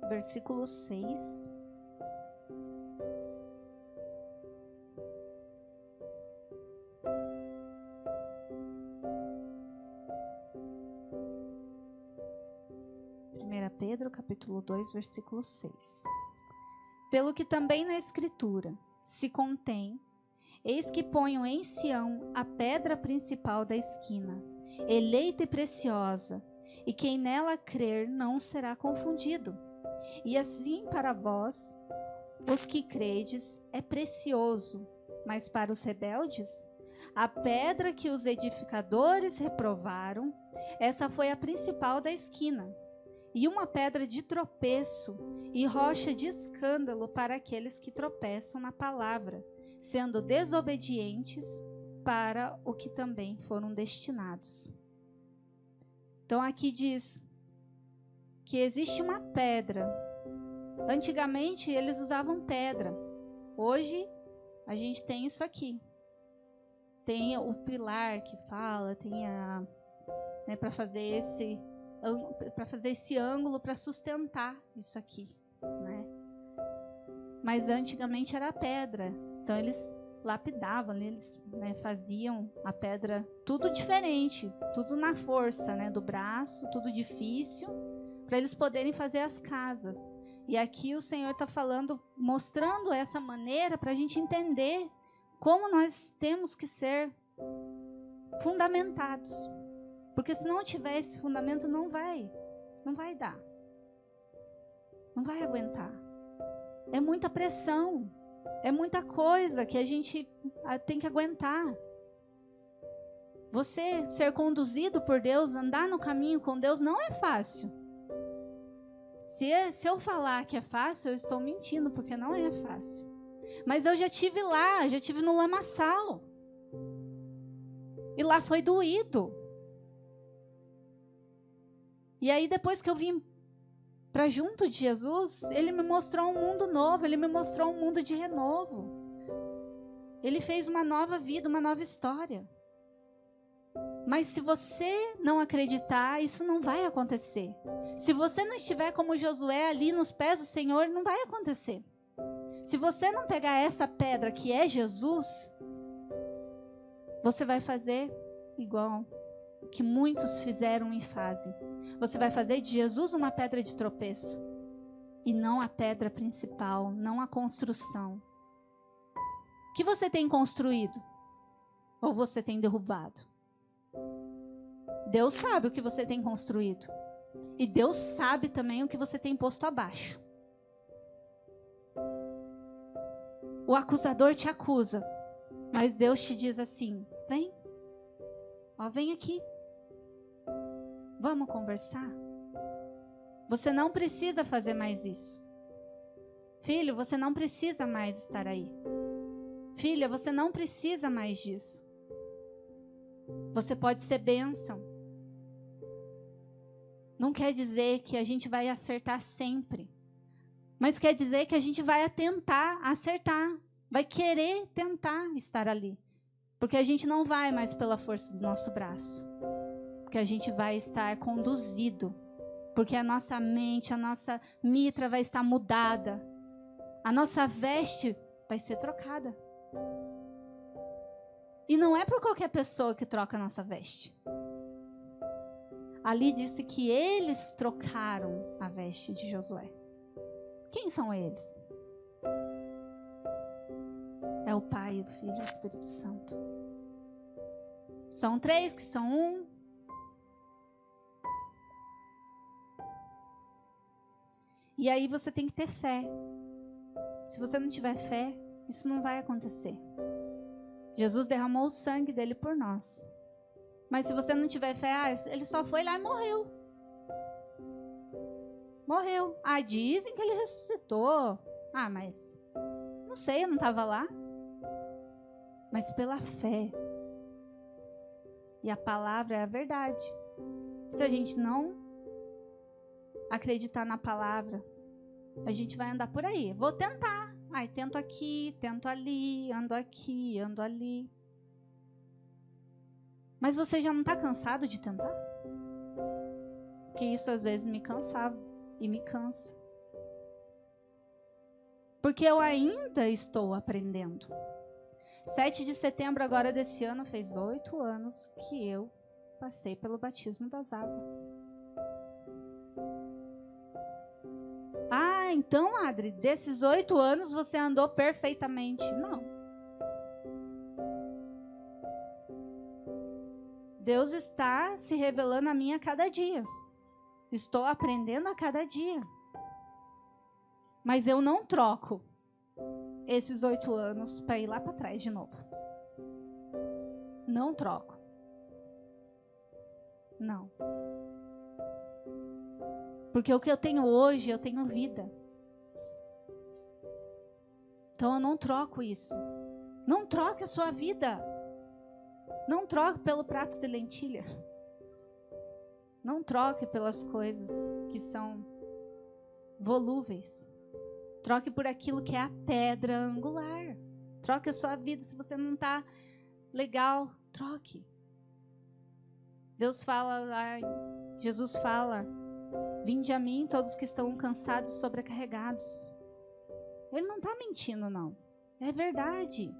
versículo 6. Pedro, capítulo 2, versículo 6. Pelo que também na Escritura se contém: eis que ponho em Sião a pedra principal da esquina, eleita e preciosa, e quem nela crer não será confundido. E assim para vós, os que credes, é precioso, mas para os rebeldes, a pedra que os edificadores reprovaram, essa foi a principal da esquina, e uma pedra de tropeço e rocha de escândalo para aqueles que tropeçam na palavra, sendo desobedientes para o que também foram destinados. Então aqui diz que existe uma pedra. Antigamente eles usavam pedra. Hoje a gente tem isso aqui. Tem o pilar que fala, tem para fazer esse ângulo para sustentar isso aqui, né? mas antigamente era pedra. Então eles lapidavam, eles, né, faziam a pedra tudo diferente, tudo na força, né, do braço, tudo difícil, para eles poderem fazer as casas. E aqui o Senhor está falando, mostrando essa maneira para a gente entender como nós temos que ser fundamentados. Porque se não tiver esse fundamento, não vai dar. Não vai aguentar. É muita pressão. É muita coisa que a gente tem que aguentar. Você ser conduzido por Deus, andar no caminho com Deus, não é fácil. Se eu falar que é fácil, eu estou mentindo, porque não é fácil. Mas eu já tive lá, já tive no lamaçal. E lá foi doído. E aí depois que eu vim para junto de Jesus, Ele me mostrou um mundo novo, Ele me mostrou um mundo de renovo. Ele fez uma nova vida, uma nova história. Mas se você não acreditar, isso não vai acontecer. Se você não estiver como Josué ali nos pés do Senhor, não vai acontecer. Se você não pegar essa pedra que é Jesus, você vai fazer igual que muitos fizeram e fazem. Você vai fazer de Jesus uma pedra de tropeço e não a pedra principal, não a construção. O que você tem construído? Ou você tem derrubado? Deus sabe o que você tem construído. E Deus sabe também o que você tem posto abaixo. O acusador te acusa, mas Deus te diz assim: vem, vem aqui. Vamos conversar? Você não precisa fazer mais isso. Filho, você não precisa mais estar aí. Filha, você não precisa mais disso. Você pode ser bênção. Não quer dizer que a gente vai acertar sempre. Mas quer dizer que a gente vai tentar acertar. Vai querer tentar estar ali. Porque a gente não vai mais pela força do nosso braço. Porque a gente vai estar conduzido. Porque a nossa mente, a nossa mitra vai estar mudada. A nossa veste vai ser trocada. E não é por qualquer pessoa que troca a nossa veste. Ali disse que eles trocaram a veste de Josué. Quem são eles? É o Pai, o Filho e o Espírito Santo. São três que são um. E aí você tem que ter fé. Se você não tiver fé, isso não vai acontecer. Jesus derramou o sangue dele por nós. Mas se você não tiver fé, ele só foi lá e morreu. Morreu. Dizem que ele ressuscitou. Mas não sei, eu não estava lá. Mas pela fé. E a palavra é a verdade. Se a gente não acreditar na palavra, a gente vai andar por aí. Vou tentar. Tento aqui, tento ali, ando aqui, ando ali. Mas você já não está cansado de tentar? Porque isso às vezes me cansava e me cansa. Porque eu ainda estou aprendendo. 7 de setembro agora desse ano fez 8 anos que eu passei pelo batismo das águas. Então, Adri, desses 8 anos você andou perfeitamente. Não. Deus está se revelando a mim a cada dia. Estou aprendendo a cada dia. Mas eu não troco esses 8 anos para ir lá para trás de novo. Não troco. Não. Porque o que eu tenho hoje, eu tenho vida. Então eu não troco isso. Não troque a sua vida. Não troque pelo prato de lentilha. Não troque pelas coisas que são volúveis. Troque por aquilo que é a pedra angular. Troque a sua vida. Se você não está legal, troque. Deus fala, Jesus fala: vinde a mim todos que estão cansados e sobrecarregados. Ele não está mentindo, não. É verdade.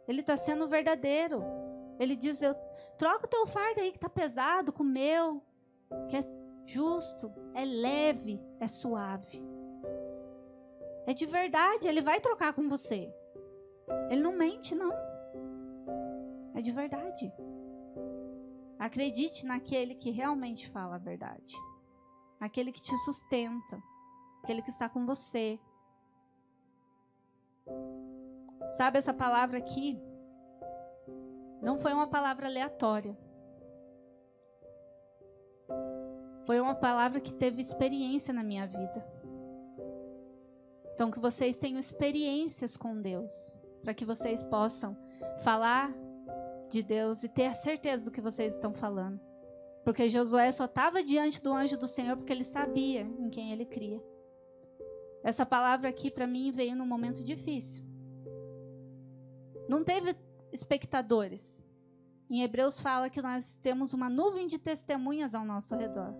Ele está sendo verdadeiro. Ele diz, troca o teu fardo aí que está pesado com o meu, que é justo, é leve, é suave. É de verdade, ele vai trocar com você. Ele não mente, não. É de verdade. Acredite naquele que realmente fala a verdade. Aquele que te sustenta. Aquele que está com você. Sabe, essa palavra aqui não foi uma palavra aleatória. Foi uma palavra que teve experiência na minha vida. Então, que vocês tenham experiências com Deus, para que vocês possam falar de Deus e ter a certeza do que vocês estão falando. Porque Josué só estava diante do anjo do Senhor porque ele sabia em quem ele cria. Essa palavra aqui, para mim, veio num momento difícil. Não teve espectadores. Em Hebreus fala que nós temos uma nuvem de testemunhas ao nosso redor.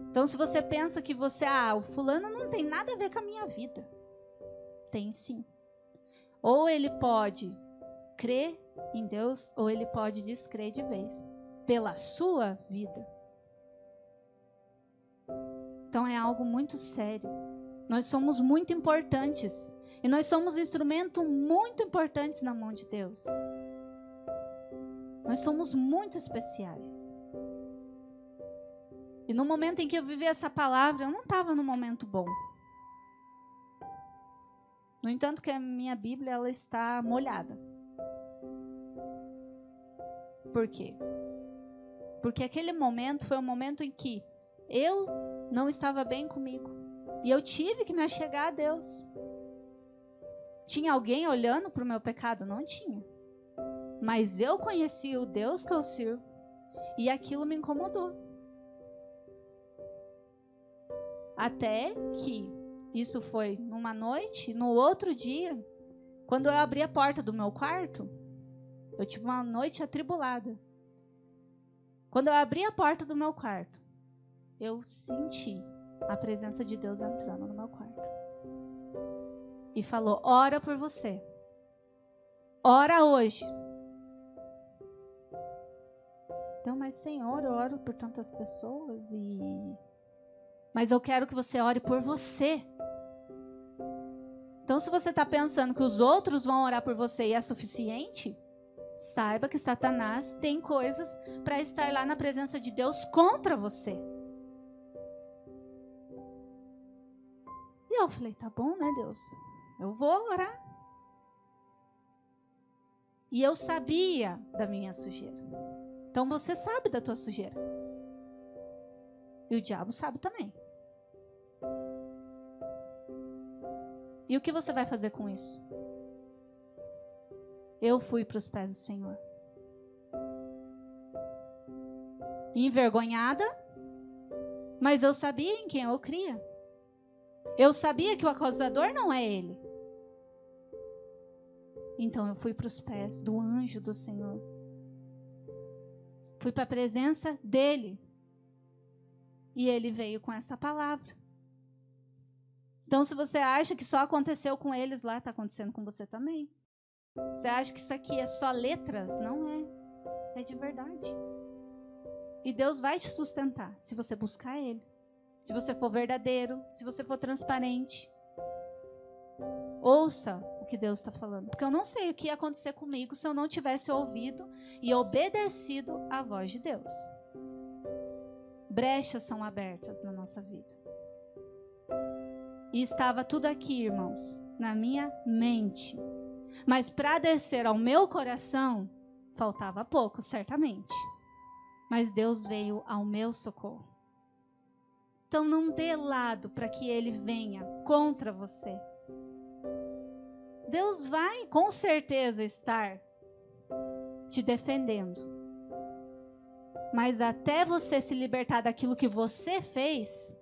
Então, se você pensa que o fulano não tem nada a ver com a minha vida. Tem sim. Ou ele pode crer em Deus, ou ele pode descrer de vez. Pela sua vida. Então, é algo muito sério. Nós somos muito importantes. E nós somos instrumentos muito importantes na mão de Deus. Nós somos muito especiais. E no momento em que eu vivi essa palavra, eu não estava num momento bom. No entanto, que a minha Bíblia ela está molhada. Por quê? Porque aquele momento foi um momento em que eu não estava bem comigo. E eu tive que me achegar a Deus. Tinha alguém olhando para o meu pecado? Não tinha. Mas eu conhecia o Deus que eu sirvo. E aquilo me incomodou. Até que isso foi numa noite, no outro dia, quando eu abri a porta do meu quarto, eu tive uma noite atribulada. Quando eu abri a porta do meu quarto, eu senti a presença de Deus entrando no meu quarto. E falou, ora por você. Ora hoje. Então, mas Senhor, eu oro por tantas pessoas Mas eu quero que você ore por você. Então, se você está pensando que os outros vão orar por você e é suficiente, saiba que Satanás tem coisas para estar lá na presença de Deus contra você. E eu falei, tá bom, né, Deus? Eu vou orar. E eu sabia da minha sujeira. Então, você sabe da tua sujeira. E o diabo sabe também. E o que você vai fazer com isso? Eu fui para os pés do Senhor. Envergonhada, mas eu sabia em quem eu cria. Eu sabia que o acusador não é ele. Então eu fui para os pés do anjo do Senhor. Fui para a presença dele. E ele veio com essa palavra. Então, se você acha que só aconteceu com eles lá, está acontecendo com você também. Você acha que isso aqui é só letras? Não é. É de verdade. E Deus vai te sustentar se você buscar Ele. Se você for verdadeiro, se você for transparente. Ouça o que Deus está falando. Porque eu não sei o que ia acontecer comigo se eu não tivesse ouvido e obedecido à voz de Deus. Brechas são abertas na nossa vida. E estava tudo aqui, irmãos, na minha mente. Mas para descer ao meu coração, faltava pouco, certamente. Mas Deus veio ao meu socorro. Então não dê lado para que Ele venha contra você. Deus vai com certeza estar te defendendo. Mas até você se libertar daquilo que você fez,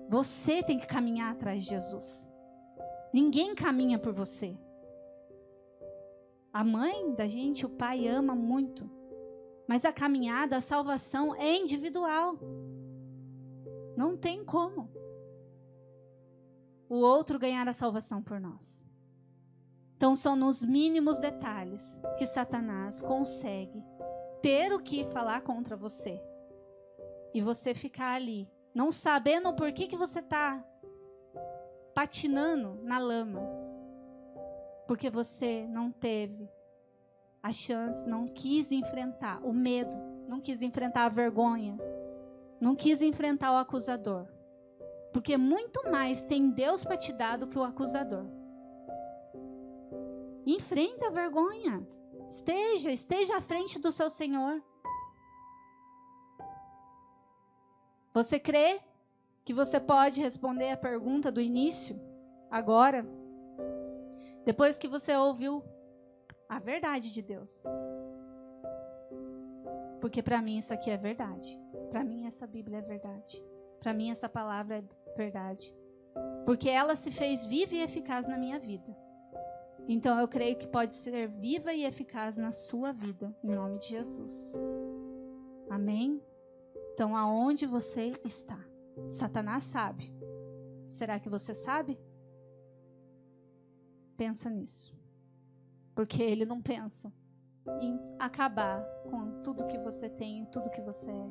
você tem que caminhar atrás de Jesus. Ninguém caminha por você. A mãe da gente, o pai ama muito. Mas a caminhada, a salvação é individual. Não tem como. o outro ganhar a salvação por nós. Então são nos mínimos detalhes que Satanás consegue ter o que falar contra você. E você ficar ali, não sabendo por que você está patinando na lama. Porque você não teve a chance, não quis enfrentar o medo, não quis enfrentar a vergonha, não quis enfrentar o acusador. Porque muito mais tem Deus para te dar do que o acusador. Enfrenta a vergonha. Esteja à frente do seu Senhor. Você crê que você pode responder a pergunta do início, agora? Depois que você ouviu a verdade de Deus. Porque para mim isso aqui é verdade. Para mim essa Bíblia é verdade. Para mim essa palavra é verdade. Porque ela se fez viva e eficaz na minha vida. Então eu creio que pode ser viva e eficaz na sua vida. Em nome de Jesus. Amém? Então aonde você está? Satanás sabe. Será que você sabe? Pensa nisso. Porque ele não pensa em acabar com tudo que você tem, tudo que você é.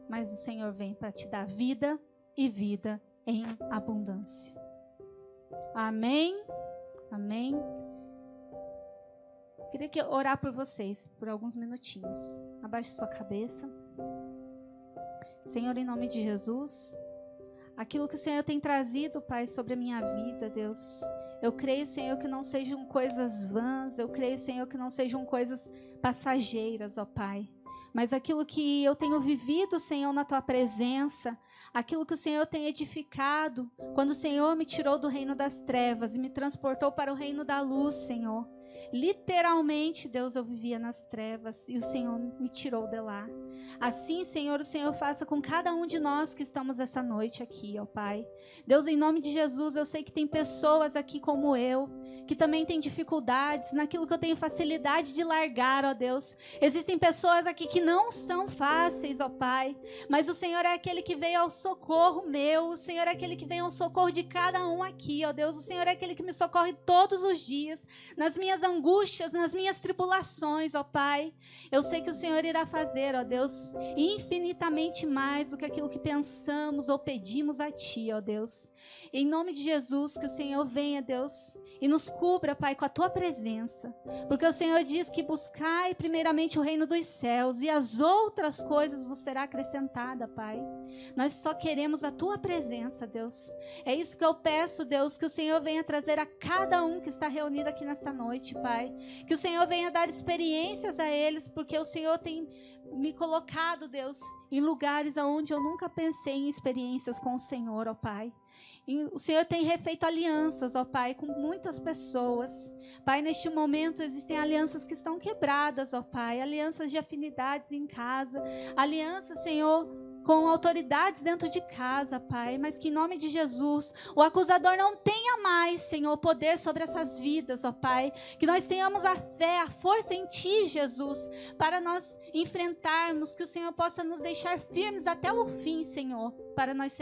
Mas o Senhor vem para te dar vida e vida em abundância. Amém? Amém? Queria orar por vocês por alguns minutinhos. Abaixe sua cabeça. Senhor, em nome de Jesus, aquilo que o Senhor tem trazido, Pai, sobre a minha vida, Deus, eu creio, Senhor, que não sejam coisas vãs, eu creio, Senhor, que não sejam coisas passageiras, ó Pai. Mas aquilo que eu tenho vivido, Senhor, na Tua presença, aquilo que o Senhor tem edificado, quando o Senhor me tirou do reino das trevas e me transportou para o reino da luz, Senhor. Literalmente, Deus, eu vivia nas trevas e o Senhor me tirou de lá. Assim, Senhor, o Senhor faça com cada um de nós que estamos essa noite aqui, ó Pai. Deus, em nome de Jesus, eu sei que tem pessoas aqui como eu, que também têm dificuldades naquilo que eu tenho facilidade de largar, ó Deus. Existem pessoas aqui que não são fáceis, ó Pai, mas o Senhor é aquele que veio ao socorro meu, o Senhor é aquele que vem ao socorro de cada um aqui, ó Deus. O Senhor é aquele que me socorre todos os dias, nas minhas angústias, nas minhas tribulações, ó Pai. Eu sei que o Senhor irá fazer, ó Deus, infinitamente mais do que aquilo que pensamos ou pedimos a Ti, ó Deus. Em nome de Jesus, que o Senhor venha, Deus, e nos cubra, Pai, com a Tua presença. Porque o Senhor diz que buscai primeiramente o reino dos céus e as outras coisas vos será acrescentada, Pai. Nós só queremos a Tua presença, Deus. É isso que eu peço, Deus, que o Senhor venha trazer a cada um que está reunido aqui nesta noite, Pai. Que o Senhor venha dar experiências a eles, porque o Senhor tem me colocado, Deus, em lugares onde eu nunca pensei em experiências com o Senhor, ó Pai. E o Senhor tem refeito alianças, ó Pai, com muitas pessoas. Pai, neste momento existem alianças que estão quebradas, ó Pai, alianças de afinidades em casa, alianças, Senhor, com autoridades dentro de casa, Pai, mas que em nome de Jesus, o acusador não tenha mais, Senhor, poder sobre essas vidas, ó Pai, que nós tenhamos a fé, a força em Ti, Jesus, para nós enfrentarmos, que o Senhor possa nos deixar firmes até o fim, Senhor, para nós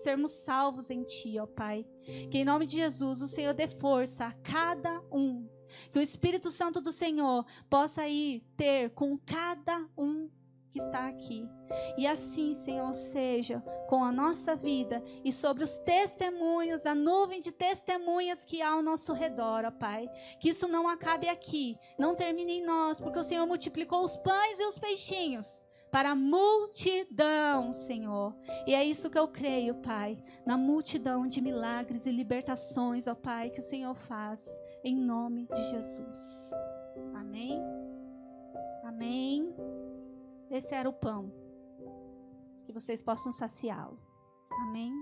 sermos salvos em Ti, ó Pai, que em nome de Jesus, o Senhor dê força a cada um, que o Espírito Santo do Senhor possa ir ter com cada um que está aqui. E assim, Senhor, seja com a nossa vida e sobre os testemunhos, a nuvem de testemunhas que há ao nosso redor, ó Pai. Que isso não acabe aqui, não termine em nós, porque o Senhor multiplicou os pães e os peixinhos para a multidão, Senhor. E é isso que eu creio, Pai, na multidão de milagres e libertações, ó Pai, que o Senhor faz, em nome de Jesus. Amém? Amém. Esse era o pão, que vocês possam saciá-lo. Amém?